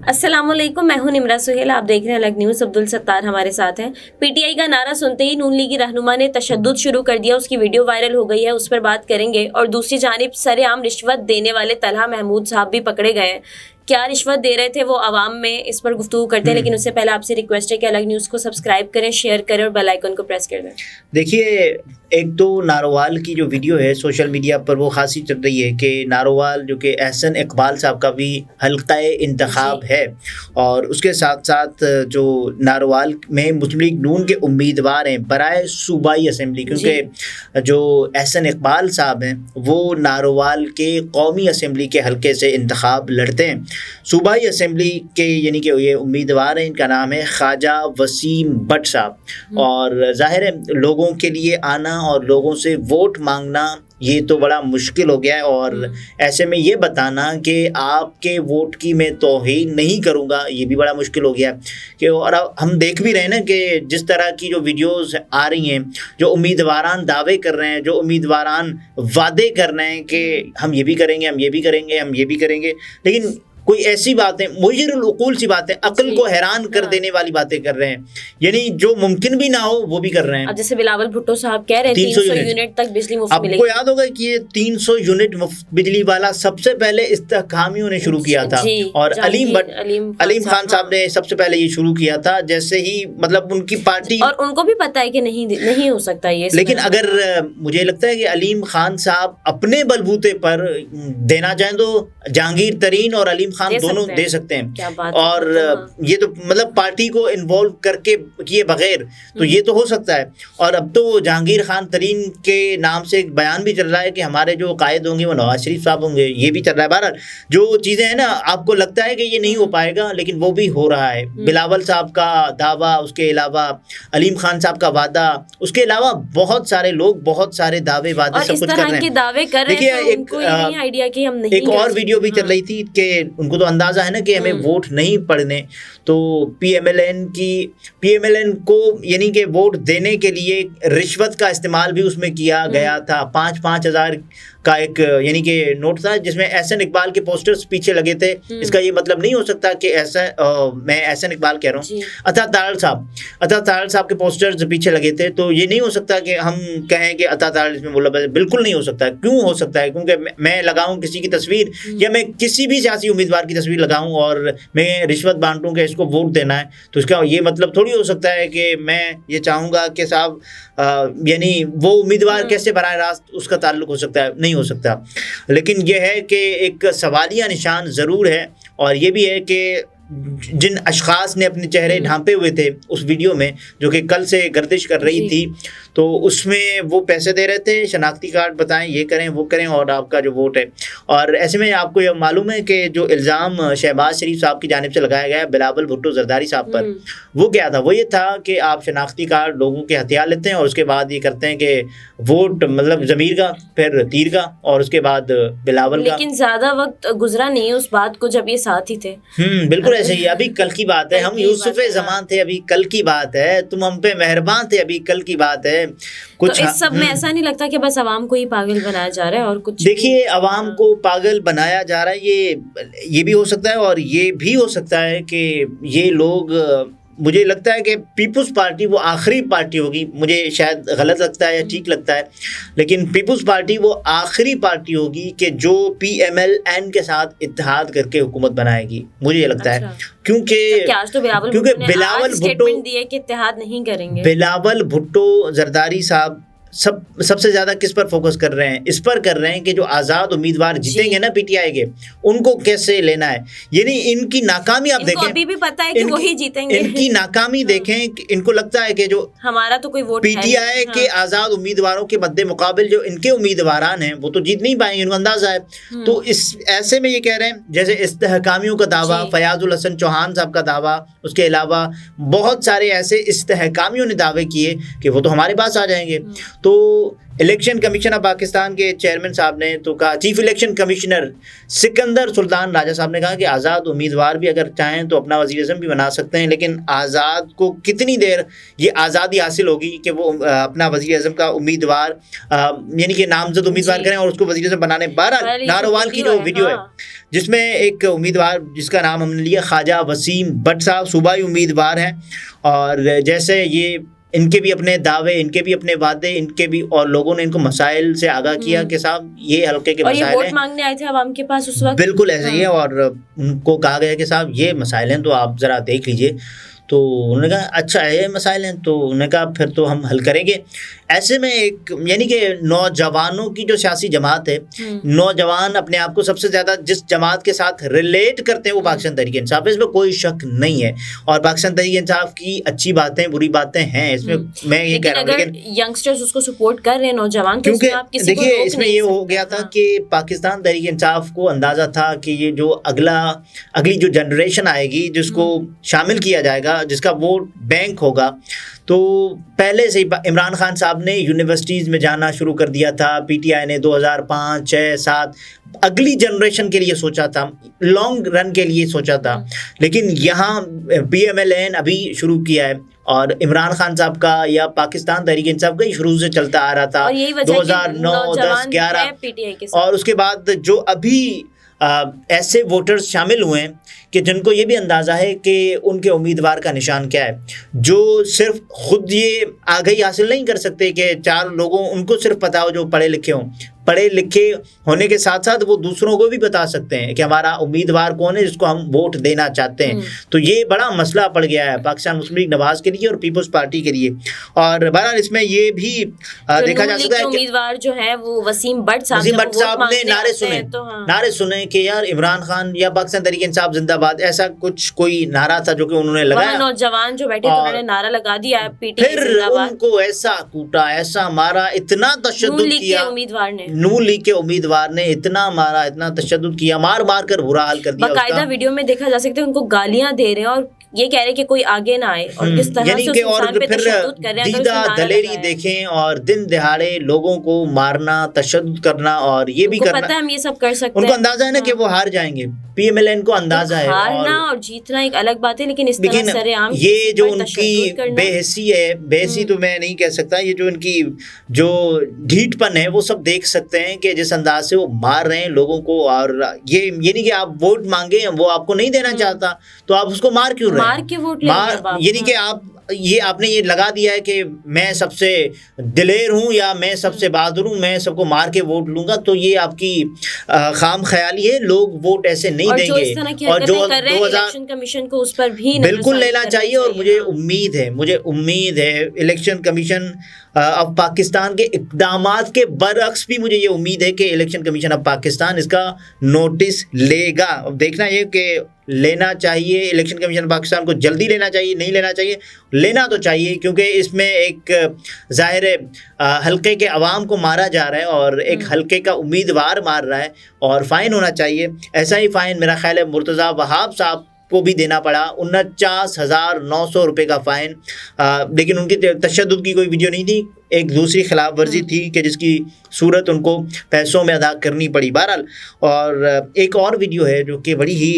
अस्सलाम वालेकुम, मैं हूं निमरा सुहेल। आप देख रहे हैं अलग न्यूज़। अब्दुल सत्तार हमारे साथ हैं। पीटीआई का नारा सुनते ही नून लीगी रहनुमा ने तशद्दुद शुरू कर दिया, उसकी वीडियो वायरल हो गई है, उस पर बात करेंगे। और दूसरी जानिब सरेआम रिश्वत देने वाले तलहा महमूद साहब भी पकड़े गए हैं। क्या रिश्वत दे रहे थे वो आवाम में, इस पर गुफ्तगू करते हैं, लेकिन उससे पहले आपसे रिक्वेस्ट है कि अलग न्यूज़ को सब्सक्राइब करें, शेयर करें और बेल आइकन को प्रेस कर दें। देखिए, एक तो नारोवाल की जो वीडियो है सोशल मीडिया पर वो खासी चल रही है कि नारोवाल जो कि एहसन इकबाल साहब का भी हल्का इंतखाब है, और उसके साथ साथ जो नारोवाल में मुस्लिम लीग नून के उम्मीदवार हैं बराए सूबाई असम्बली, क्योंकि जो एहसन इकबाल साहब हैं वो नारोवाल के कौमी असम्बली के हल्के से इंतखाब लड़ते हैं। सूबाई असम्बली के यानी कि ये उम्मीदवार हैं, इनका नाम है ख्वाजा वसीम भट्ट साहब। और ज़ाहिर है लोगों के लिए आना और लोगों से वोट मांगना ये तो बड़ा मुश्किल हो गया है, और ऐसे में ये बताना कि आपके वोट की मैं तौहीन नहीं करूँगा ये भी बड़ा मुश्किल हो गया है कि। और अब हम देख भी रहे हैं ना कि जिस तरह की जो वीडियोस आ रही हैं, जो उम्मीदवारान दावे कर रहे हैं, जो उम्मीदवारान वादे कर रहे हैं कि हम ये भी करेंगे, हम ये भी करेंगे, हम ये भी करेंगे, लेकिन कोई ऐसी बातें मुजरिल उकूल सी बातें, अक्ल को हैरान कर देने वाली बातें कर रहे हैं, यानी जो मुमकिन भी ना हो वो भी कर रहे हैं। अब जैसे बिलावल भुट्टो साहब कह रहे हैं 300 यूनिट तक बिजली मुफ्त मिलेगी। आपको याद होगा कि ये 300 यूनिट मुफ्त बिजली वाला सबसे पहले इस्तेहकामियों ने शुरू किया था, और अलीम खान साहब ने सबसे पहले ये शुरू किया था, जैसे ही मतलब उनकी पार्टी, और उनको भी पता है कि नहीं हो सकता ये। लेकिन अगर मुझे लगता है कि अलीम खान साहब अपने बलबूते पर देना चाहें तो जहांगीर तरीन और अलीम खान दोनों दे सकते हैं, और ये तो मतलब पार्टी को इन्वॉल्व करके किए बगैर तो ये तो हो सकता है। और अब तो जहांगीर खान तरीन के नाम से एक बयान भी चल रहा है कि हमारे जो कायद होंगे वो नवाज शरीफ साहब होंगे, ये भी चल रहा है। बहरहाल जो चीज़ें हैं ना, आपको लगता है कि ये नहीं हो पाएगा, लेकिन वो भी हो रहा है। बिलावल साहब का दावा, उसके अलावा अलीम खान साहब का वादा, उसके अलावा बहुत सारे लोग बहुत सारे दावे वादे सब कुछ कर रहे हैं। देखिए, एक और वीडियो भी चल रही थी कि उनको तो अंदाज़ा है ना कि हमें वोट नहीं पड़ने, तो पीएमएलएन को यानी कि वोट देने के लिए रिश्वत का इस्तेमाल भी उसमें किया गया था। 5-5 हज़ार का एक यानी कि नोट था जिसमें एहसन इकबाल के पोस्टर्स पीछे लगे थे। इसका ये मतलब नहीं हो सकता कि मैं एहसन इकबाल कह रहा हूँ, अता तारड़ साहब के पोस्टर्स पीछे लगे थे, तो ये नहीं हो सकता कि हम कहें कि अता तारड़ इसमें बोला, बिल्कुल नहीं हो सकता। क्यों हो सकता है? क्योंकि मैं लगाऊं किसी की तस्वीर या मैं किसी भी सियासी उम्मीदवार की तस्वीर लगाऊं और मैं रिश्वत बांटूं कि इसको वोट देना है, तो इसका ये मतलब थोड़ी हो सकता है कि मैं ये चाहूँगा कि साहब यानी वो उम्मीदवार कैसे बराह रास्त उसका ताल्लुक हो सकता है, नहीं हो सकता। लेकिन यह है कि एक सवालिया निशान ज़रूर है, और ये भी है कि जिन अशखास ने अपने चेहरे ढांपे हुए थे उस वीडियो में, जो कि कल से गर्दिश कर रही थी, तो उसमें वो पैसे दे रहे थे, शनाख्ती कार्ड बताएं, ये करें वो करें, और आपका जो वोट है। और ऐसे में आपको ये मालूम है कि जो इल्ज़ाम शहबाज शरीफ साहब की जानिब से लगाया गया बिलावल भुट्टो जरदारी साहब पर, वो क्या था? वो ये था कि आप शनाख्ती कार्ड लोगों के हथियार लेते हैं और उसके बाद ये करते हैं कि वोट मतलब ज़मीर का, फिर तीर का, और उसके बाद बिलावल का। लेकिन ज़्यादा वक्त गुजरा नहीं है उस बात को जब ये साथ ही थे। बिल्कुल ऐसे ही। अभी कल की बात है, हम यूसुफ़े ज़मान थे, अभी कल की बात है, तुम हम पे मेहरबान थे, अभी कल की बात है। कुछ तो इस सब में ऐसा नहीं लगता कि बस आवाम को ही पागल बनाया जा रहा है और कुछ? देखिए, आवाम को पागल बनाया जा रहा है, ये भी हो सकता है, और ये भी हो सकता है कि ये लोग, मुझे लगता है कि पीपुल्स पार्टी वो आखिरी पार्टी होगी, मुझे शायद गलत लगता है या ठीक लगता है, लेकिन पीपुल्स पार्टी वो आखिरी पार्टी होगी कि जो पीएमएलएन के साथ इत्तेहाद करके हुकूमत बनाएगी, मुझे ये लगता है। क्योंकि बिलावल भुट्टो दिए कि इत्तेहाद नहीं करेंगे। बिलावल भुट्टो जरदारी साहब सबसे ज़्यादा किस पर फोकस कर रहे हैं? इस पर कर रहे हैं कि जो आज़ाद उम्मीदवार जीतेंगे ना पीटीआई के, उनको कैसे लेना है। यानी इनकी नाकामी आप देखें, अभी भी पता है कि वही जीतेंगे। इनकी नाकामी देखें, इनको लगता है कि जो हमारा तो कोई वोट पीटीआई के आज़ाद उम्मीदवारों के मद्दे मुकाबिल जो इनके उम्मीदवारान हैं वो तो जीत नहीं पाएंगे, इनको अंदाज़ा है। तो इस ऐसे में ये कह रहे हैं, जैसे इस्तेहकामियों का दावा, फयाजुल हसन चौहान साहब का दावा, उसके अलावा बहुत सारे ऐसे इस्तेहकामियों ने दावे किए कि वो तो हमारे पास आ जाएंगे। तो इलेक्शन कमीशन ऑफ पाकिस्तान के चेयरमैन साहब ने तो कहा, chief election commissioner Sikandar Sultan Raja साहब ने कहा कि आज़ाद उम्मीदवार भी अगर चाहें तो अपना वज़ीर आज़म भी बना सकते हैं, लेकिन आज़ाद को कितनी देर ये आज़ादी हासिल होगी कि वो अपना वज़ीर आज़म का उम्मीदवार यानी कि नामजद उम्मीदवार करें और उसको वज़ीर आज़म बनाने। बहरहाल नारोवाल की जो वीडियो है जिसमें एक उम्मीदवार जिसका नाम हमने लिया ख्वाजा वसीम भट्ट साहब, सूबाई उम्मीदवार हैं, और जैसे ये इनके भी अपने दावे, इनके भी अपने वादे, इनके भी, और लोगों ने इनको मसाइल से आगाह किया कि साहब ये हल्के के मसाइल हैं, वोट मांगने आए थे अवाम के पास उस वक्त, बिल्कुल ऐसे ही है, और उनको कहा गया कि साहब ये मसाइल हैं तो आप ज़रा देख लीजिए। तो उन्होंने कहा अच्छा ये मसाइल हैं, तो उन्होंने कहा फिर तो हम हल करेंगे। ऐसे में एक यानी कि नौजवानों की जो सियासी जमात है, नौजवान अपने आप को सबसे ज़्यादा जिस जमात के साथ रिलेट करते हैं वो पाकिस्तान तहरीक इंसाफ है, इसमें कोई शक नहीं है, और पाकिस्तान तहरीक इंसाफ की अच्छी बातें बुरी बातें हैं इसमें, मैं ये कह रहा हूँ। लेकिन यंगस्टर्स उसको सपोर्ट कर रहे हैं, नौजवान, क्योंकि देखिए इसमें ये हो गया था कि पाकिस्तान तहरीक इंसाफ को अंदाज़ा था कि ये जो अगली जो जनरेशन आएगी जिसको शामिल किया जाएगा, जिसका वोट बैंक होगा, तो पहले से ही इमरान खान साहब ने यूनिवर्सिटीज़ में जाना शुरू कर दिया था, पीटीआई ने 2005, 6, 7 अगली जनरेशन के लिए सोचा था, लॉन्ग रन के लिए सोचा था, लेकिन यहाँ PMLN अभी शुरू किया है, और इमरान खान साहब का या पाकिस्तान तहरीक इंसाफ का ही शुरू से चलता आ रहा था 2009, 10, 11, और उसके बाद जो अभी ऐसे वोटर्स शामिल हुए हैं कि जिनको ये भी अंदाज़ा है कि उनके उम्मीदवार का निशान क्या है, जो सिर्फ खुद ये आगाही हासिल नहीं कर सकते कि 4 लोगों उनको सिर्फ पता हो जो पढ़े लिखे हों, पढ़े लिखे होने के साथ साथ वो दूसरों को भी बता सकते हैं कि हमारा उम्मीदवार कौन है जिसको हम वोट देना चाहते हैं। तो ये बड़ा मसला पड़ गया है पाकिस्तान मुस्लिम लीग नवाज के लिए और पीपल्स पार्टी के लिए। और बहरहाल इसमें ये भी देखा जा सकता है कि उम्मीदवार जो है वो वसीम भट्ट साहब ने नारे सुने कि यार इमरान खान या पाकिस्तान तहरीक इंसाफ जिंदाबाद, ऐसा कुछ कोई नारा था जो कि उन्होंने लगाया। नौजवान जो बैठे थे उन्होंने नारा लगा दिया, फिर उनको ऐसा कूटा, ऐसा मारा, इतना तशद्दुद किया, उम्मीदवार ने नून लीग के उम्मीदवार ने इतना मारा, इतना तशद्दुद किया, मार मार कर बुरा हाल कर दिया। बाकायदा वीडियो में देखा जा सकता है उनको गालियां दे रहे हैं और ये कह रहे हैं कि कोई आगे ना आए, और किस तरह से उस इंसान पे तशद्दुद कर रहे हैं। दीदा दलेरी देखें और दिन दहाड़े लोगों को मारना, तशद्दुद करना, और ये भी करना, पता है हम ये सब कर सकते हैं। उनको अंदाजा है ना कि वो हार जाएंगे, PMLN को अंदाजा है। हारना और जीतना एक अलग बात है, लेकिन इस तरह सरेआम ये जो उनकी बेहसी है, बेहसी तो मैं नहीं कह सकता, ये जो उनकी जो ढीठपन है वो सब देख सकते हैं कि जिस अंदाज से वो मार रहे हैं लोगों को। और ये नहीं कि आप वोट मांगे, वो आपको नहीं देना चाहता तो आप उसको मार क्यों रहे हैं, मार के वोट ये नहीं कि आपने ये लगा दिया है कि मैं सबसे दिलेर हूँ या मैं सबसे बहादुर हूँ, मैं सबको मार के वोट लूंगा, तो ये आपकी खाम ख्याली है। लोग वोट ऐसे नहीं देंगे, और जो 2000 इलेक्शन कमीशन को उस पर भी बिल्कुल लेना चाहिए। और मुझे उम्मीद है इलेक्शन कमीशन ऑफ पाकिस्तान के इक़दामात के बरअक्स भी मुझे ये उम्मीद है कि इलेक्शन कमीशन ऑफ पाकिस्तान इसका नोटिस लेगा। अब देखना ये कि लेना चाहिए, इलेक्शन कमीशन पाकिस्तान को जल्दी लेना चाहिए, नहीं लेना चाहिए, लेना तो चाहिए, क्योंकि इसमें एक ज़ाहिर हल्के के अवाम को मारा जा रहा है और एक हल्के का उम्मीदवार मार रहा है, और फ़ाइन होना चाहिए। ऐसा ही फ़ाइन मेरा ख्याल है मुर्तज़ा वहाब साहब को भी देना पड़ा, 49,900 रुपये का फ़ाइन, लेकिन उनकी तशद्दुद की कोई वीडियो नहीं थी, एक दूसरी खिलाफ वर्जी थी कि जिसकी सूरत उनको पैसों में अदा करनी पड़ी। बहरहाल, और एक और वीडियो है जो कि बड़ी ही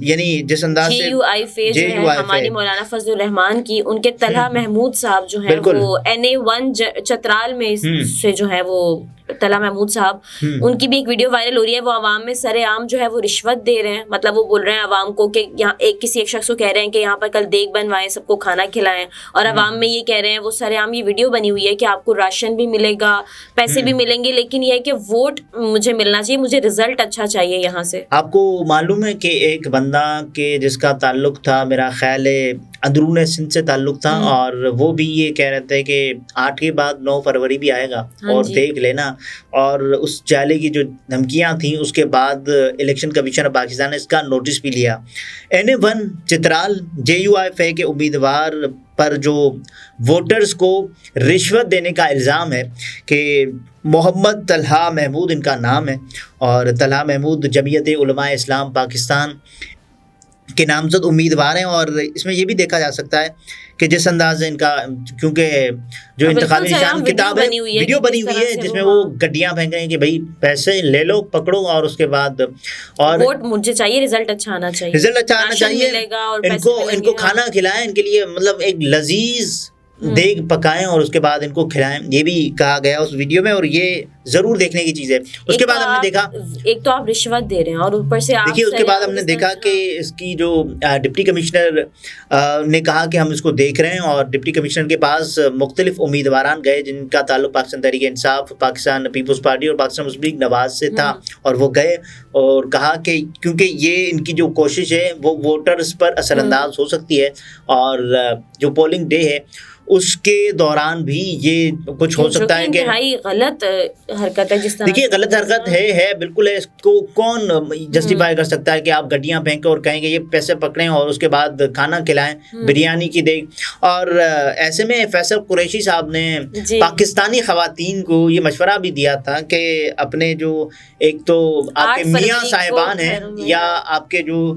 यानी जिस अंदाज से हमारी मौलाना फजलुर रहमान की, उनके तलहा महमूद साहब जो है वो NA1 चतराल में से जो है वो तलहा महमूद साहब, उनकी भी एक वीडियो वायरल हो रही है। वो आवाम में सरेआम जो है वो रिश्वत दे रहे हैं, मतलब वो बोल रहे हैं आवाम को कि यहाँ किसी एक शख्स को कह रहे हैं कि यहाँ पर कल देग बनवाएं, सबको खाना खिलाएं, और आवाम में ये कह रहे हैं, वो सरेआम ये वीडियो बनी हुई है कि आपको राशन भी मिलेगा, पैसे भी मिलेंगे, लेकिन ये है कि वोट मुझे मिलना चाहिए, मुझे रिजल्ट अच्छा चाहिए यहाँ से। आपको मालूम है कि एक बंदा के जिसका ताल्लुक था, मेरा ख्याल है अंदरून सिंध से ताल्लुक था, और वो भी ये कह रहे थे कि 8 के बाद 9 फरवरी भी आएगा और देख लेना, और उस जाले की जो धमकियां थी उसके बाद इलेक्शन कमीशन ऑफ पाकिस्तान ने इसका नोटिस भी लिया। NA1 चित्राल JUIF के उम्मीदवार पर जो वोटर्स को रिश्वत देने का इल्ज़ाम है कि मोहम्मद तलहा महमूद इनका नाम है, और तलहा महमूद जमीयत उलमा इस्लाम पाकिस्तान के नामजद उम्मीदवार हैं। और इसमें यह भी देखा जा सकता है کہ جس انداز سے ان کا، کیونکہ جو انتخابی نشان کتاب ہے ویڈیو بنی ہوئی ہے جس میں وہ گڈیاں پھینک رہے ہیں کہ بھائی پیسے لے لو پکڑو اور اس کے بعد اور ووٹ مجھے چاہیے رزلٹ اچھا آنا چاہیے، رزلٹ اچھا آنا چاہیے، ان کو کھانا کھلائیں، ان کے لیے مطلب ایک لذیذ دیگ پکائیں اور اس کے بعد ان کو کھلائیں، یہ بھی کہا گیا اس ویڈیو میں، اور یہ ضرور دیکھنے کی چیز ہے۔ اس کے بعد ہم نے دیکھا، ایک تو آپ رشوت دے رہے ہیں اور اوپر سے دیکھیے اس کے بعد ہم نے دیکھا کہ اس کی جو ڈپٹی کمشنر نے کہا کہ ہم اس کو دیکھ رہے ہیں، اور ڈپٹی کمشنر کے پاس مختلف امیدواران گئے جن کا تعلق پاکستان تحریک انصاف، پاکستان پیپلز پارٹی اور پاکستان مسلم لیگ نواز سے تھا، اور وہ گئے اور کہا کہ کیونکہ یہ ان کی جو کوشش ہے وہ ووٹرز پر اثر انداز ہو سکتی ہے، اور جو پولنگ ڈے ہے اس کے دوران بھی یہ کچھ ہو سکتا ہے کہ غلط حرکت ہے، جس طرح دیکھیے غلط حرکت ہے بالکل ہے، اس کو کون جسٹیفائی کر سکتا ہے کہ آپ گڈیاں پھینکیں اور کہیں کہ یہ پیسے پکڑیں اور اس کے بعد کھانا کھلائیں، بریانی کی دیگ۔ اور ایسے میں فیصل قریشی صاحب نے پاکستانی خواتین کو یہ مشورہ بھی دیا تھا کہ اپنے جو ایک تو آپ کے میاں صاحبان ہیں یا آپ کے جو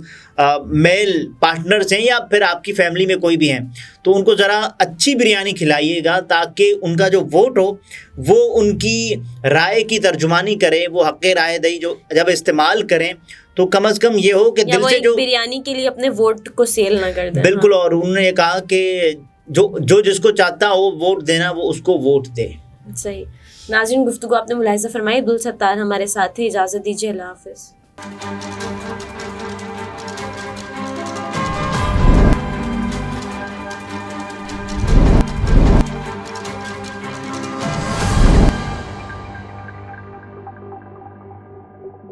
میل پارٹنرز ہیں یا پھر آپ کی فیملی میں کوئی بھی ہیں، تو ان کو ذرا اچھی بریانی کھلائیے گا تاکہ ان کا جو ووٹ ہو وہ ان کی رائے کی ترجمانی کرے، وہ حق رائے دہی جو جب استعمال کریں تو کم از کم یہ ہو کہ دل سے جو بریانی کے لیے اپنے ووٹ کو سیل نہ کر دیں۔ بالکل، اور انہوں نے یہ کہا کہ جو جس کو چاہتا ہو ووٹ دینا وہ اس کو ووٹ دے۔ صحیح ناظرین، گفتگو آپ نے ملاحظہ فرمائی، عبدالستار ہمارے ساتھ تھے، اجازت دیجیے، اللہ حافظ۔